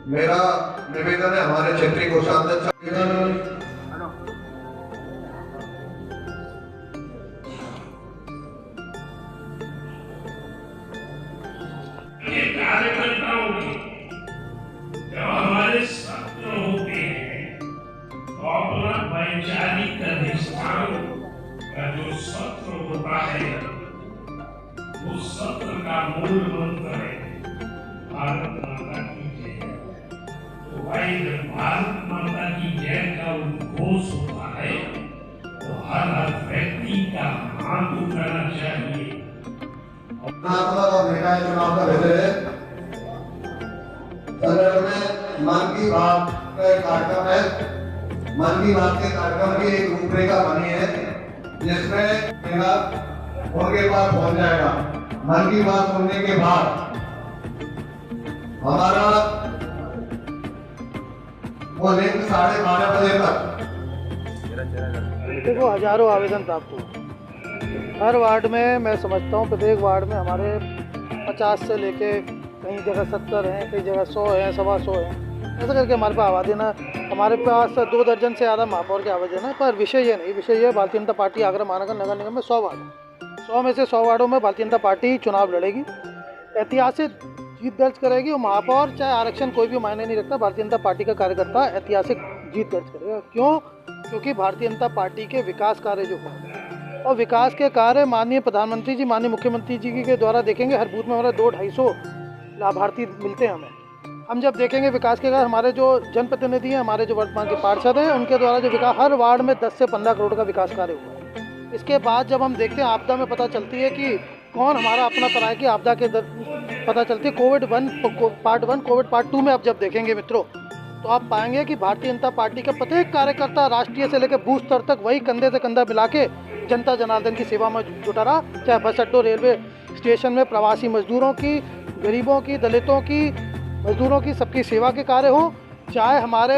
मेरा निवेदन है हमारे क्षेत्रीय कोषाध्यक्ष कार्यकर्ताओं की जब हमारे सत्र होते हैं तो अपना वैचारिक अधिष्ठान का जो सत्र होता है उस सत्र का मूल मंत्र है भारत माता की जय। तो भाई जब भारत माता की जय का उद्घोष होता है तो हर व्यक्ति का हाथ उठाना चाहिए। और निकाय चुनाव का विषय है। में मन की बात का एक कार्यक्रम है। मन की बात के कार्यक्रम की एक रूपरेखा बनी है जिसमें मेरा उनके पास पहुंच जाएगा। मन की बात सुनने के बाद हमारा वो लिंक 12:30 बजे तक। देखो हजारों आवेदन प्राप्त हुए हर वार्ड में। मैं समझता हूँ प्रत्येक वार्ड में हमारे 50 से लेके कई जगह 70 हैं, कई जगह 100 हैं, 125 हैं, ऐसा करके हमारे पास आवेदन है। हमारे पास 2 दर्जन से ज़्यादा महापौर के आवेदन है। पर विषय ये नहीं, विषय ये भारतीय जनता पार्टी आगरा महानगर नगर निगम में 100 वार्ड है। 100 में से 100 वार्डों में भारतीय जनता पार्टी चुनाव लड़ेगी, ऐतिहासिक जीत दर्ज करेगी। और महापौर चाहे आरक्षण कोई भी मायने नहीं रखता, भारतीय जनता पार्टी का कार्यकर्ता ऐतिहासिक जीत दर्ज करेगा। क्यों? क्योंकि भारतीय जनता पार्टी के विकास कार्य जो हुए और विकास के कार्य माननीय प्रधानमंत्री जी, माननीय मुख्यमंत्री जी के द्वारा देखेंगे। हर बूथ में हमारा 200-250 लाभार्थी मिलते हैं हमें। हम जब देखेंगे विकास के कार्य, हमारे जो जनप्रतिनिधि हैं, हमारे जो वर्तमान के पार्षद हैं, उनके द्वारा जो विकास हर वार्ड में 10 से 15 करोड़ का विकास कार्य हुआ है। इसके बाद जब हम देखते हैं आपदा में पता चलती है कि कौन हमारा अपना पराया की आपदा के पता चलती है। कोविड पार्ट 1 कोविड पार्ट 2 में आप जब देखेंगे मित्रों तो आप पाएंगे कि भारतीय जनता पार्टी का प्रत्येक कार्यकर्ता राष्ट्रीय से लेकर बूथ स्तर तक वही कंधे से कंधा मिला के जनता जनार्दन की सेवा में जुटा रहा। चाहे बस अड्डों, रेलवे स्टेशन में प्रवासी मजदूरों की, गरीबों की, दलितों की, मजदूरों की, सबकी सेवा के कार्य हो, चाहे हमारे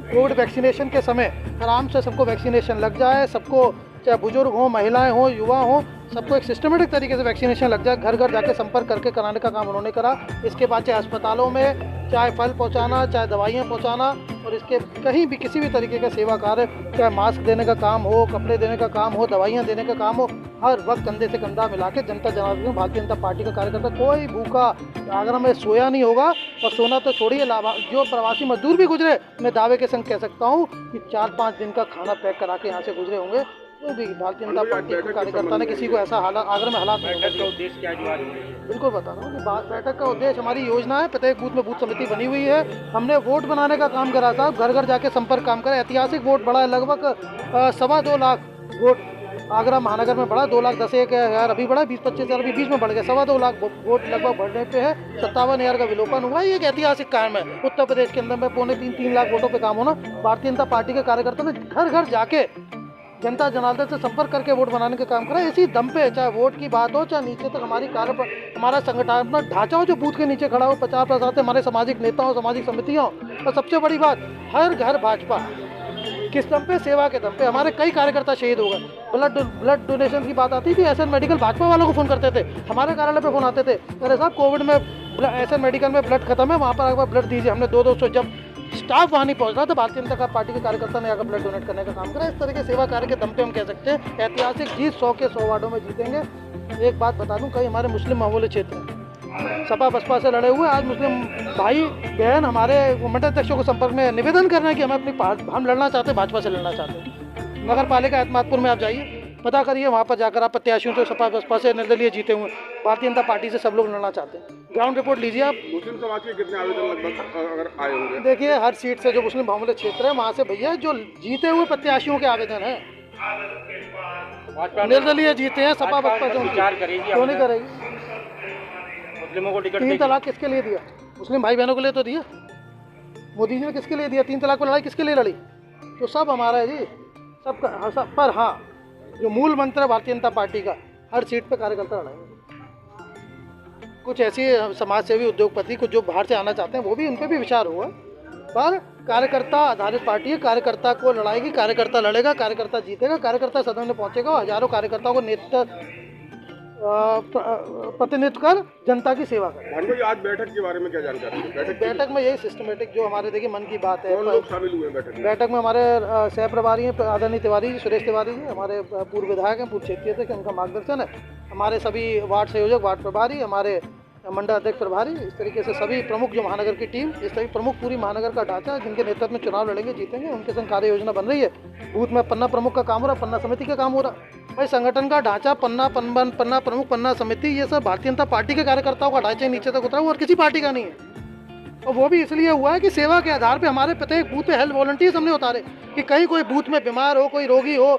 कोविड वैक्सीनेशन के समय आराम से सबको वैक्सीनेशन लग जाए, सबको चाहे बुजुर्ग हो, महिलाएं हो, युवा हो, सबको एक सिस्टमेटिक तरीके से वैक्सीनेशन लग जाए। घर घर जाके संपर्क करके कराने का काम उन्होंने करा। इसके बाद चाहे अस्पतालों में चाहे फल पहुंचाना, चाहे दवाइयाँ पहुंचाना, और इसके कहीं भी किसी भी तरीके का सेवा कार्य, चाहे मास्क देने का काम हो, कपड़े देने का काम हो, दवाइयाँ देने का काम हो, हर वक्त कंधे से कंधा मिला के जनता जनार्दन भारतीय जनता पार्टी का कार्यकर्ता कोई भूखा आगरा में सोया नहीं होगा। और सोना तो छोड़िए, जो प्रवासी मजदूर भी गुजरे, मैं दावे के संग कह सकता हूँ कि 4-5 दिन का खाना पैक करा के यहाँ से गुजरे होंगे। कोई भी भारतीय जनता पार्टी के कार्यकर्ता ने किसी को ऐसा हालात आगरा में हालात नहीं बैठक का उद्देश्य क्या जो आज हुई है? बिल्कुल बता रहा हूँ कि बैठक का उद्देश्य हमारी योजना है। प्रत्येक बूथ में बूथ समिति बनी हुई है। हमने वोट बनाने का काम करा था, घर घर जाके संपर्क काम करा। ऐतिहासिक वोट बढ़ा है, लगभग 2.25 लाख वोट आगरा महानगर में बढ़ा। 2,10,000 अभी बढ़ा, 20-25 हज़ार अभी बीच में बढ़ गया। 2.25 लाख वोट लगभग बढ़ने पे है। 57,000 का विलोपन हुआ। ये एक ऐतिहासिक काम है। उत्तर प्रदेश के अंदर में 2.25-3 लाख वोटों पे काम होना। भारतीय जनता पार्टी के कार्यकर्ता ने घर घर जाके जनता जनार्दन से संपर्क करके वोट बनाने का काम करा। इसी दम पे चाहे वोट की बात हो, चाहे नीचे तक हमारा संगठनात्मक ढांचा हो जो बूथ के नीचे खड़ा हो, 50% हमारे सामाजिक नेता हो, सामाजिक समितियाँ हो। और सबसे बड़ी बात, हर घर भाजपा। किस दम पे? सेवा के दम पे। हमारे कई कार्यकर्ता शहीद हो गए। ब्लड डोनेशन की बात आती थी, एसएन मेडिकल भाजपा वालों को फ़ोन करते थे, हमारे कार्यालय पे फ़ोन आते थे, अरे साहब कोविड में एसएन मेडिकल में ब्लड खत्म है, वहाँ पर एक बार ब्लड दीजिए। हमने 200 जब स्टाफ वहाँ नहीं पहुँच रहा था, भारतीय जनता पार्टी के कार्यकर्ता ने आकर ब्लड डोनेट करने का काम करा। इस तरह के सेवा कार्य के दम पे हम कह सकते हैं ऐतिहासिक जीत 100 के 100 वार्डों में जीतेंगे। एक बात बता दूं, कई हमारे मुस्लिम मामूली क्षेत्र हैं, सपा बसपा से लड़े हुए। आज मुस्लिम भाई बहन हमारे मंडल अध्यक्षों के संपर्क में निवेदन कर रहे हैं कि हम लड़ना चाहते हैं, भाजपा से लड़ना चाहते हैं। नगर पालिका एतमादपुर में आप जाइए, पता करिए, वहाँ पर जाकर आप प्रत्याशियों से सपा बसपा से निर्दलीय जीते हुए, भारतीय जनता पार्टी से सब लोग लड़ना चाहते हैं। ग्राउंड रिपोर्ट लीजिए आप। मुस्लिम समाज के कितने आवेदन लगभग अगर आए होंगे? देखिए हर सीट से जो मुस्लिम बहुमूल्य क्षेत्र है वहाँ से भैया जो जीते हुए प्रत्याशियों के आवेदन है, निर्दलीय जीते हैं, सपा बसपा से विचार करेगी, क्यों नहीं करेगी? मुस्लिमों को टिकट 3 तलाक किसके लिए दिया? मुस्लिम भाई बहनों के लिए तो दिया। मोदी जी ने किसके लिए दिया? 3 तलाक पर लड़ाई किसके लिए लड़ी? तो सब हमारा है जी, सब। पर हाँ, जो मूल मंत्र है भारतीय जनता पार्टी का, हर सीट पे कार्यकर्ता लड़ाएंगे। कुछ ऐसी समाज सेवी, उद्योगपति कुछ जो बाहर से आना चाहते हैं, वो भी, उन पर भी विचार हुआ। पर कार्यकर्ता आधारित पार्टी है, कार्यकर्ता को लड़ाएगी, कार्यकर्ता लड़ेगा, कार्यकर्ता जीतेगा, कार्यकर्ता सदन में पहुंचेगा और हजारों कार्यकर्ताओं को प्रतिनिधित्व कर जनता की सेवा करें। भानु भाई, आज बैठक के बारे में क्या जानकारी है? बैठक में यही सिस्टमेटिक जो हमारे देखिए मन की बात है। कौन लोग शामिल हुए हैं बैठक में? बैठक में हमारे सह प्रभारी हैं आदरणीय तिवारी जी, सुरेश तिवारी जी, हमारे पूर्व विधायक हैं, पूर्व क्षेत्रीय अध्यक्ष, उनका मार्गदर्शन है, हमारे सभी वार्ड संयोजक, वार्ड प्रभारी, हमारे मंडल अध्यक्ष प्रभारी, इस तरीके से सभी प्रमुख जो महानगर की टीम, इस तरह प्रमुख पूरी महानगर का ढांचा जिनके नेतृत्व में चुनाव लड़ेंगे, जीतेंगे, उनके संग कार्य योजना बन रही है। बूथ में पन्ना प्रमुख का काम हो रहा है, पन्ना समिति का काम हो रहा है। भाई संगठन का ढांचा पन्ना प्रमुख, पन्ना समिति, ये सब भारतीय जनता पार्टी के कार्यकर्ताओं का ढांचा नीचे तक उतरा हुआ और किसी पार्टी का नहीं है। और वो भी इसलिए हुआ है कि सेवा के आधार पर हमारे प्रत्येक बूथ पे हेल्थ वॉलंटियर्स हमने उतारे कि कहीं कोई बूथ में बीमार हो, कोई रोगी हो,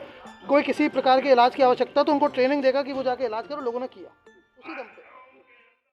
कोई किसी प्रकार के इलाज की आवश्यकता, तो उनको ट्रेनिंग देगा कि वो जाके इलाज करो। लोगों ने किया उसी दम पे।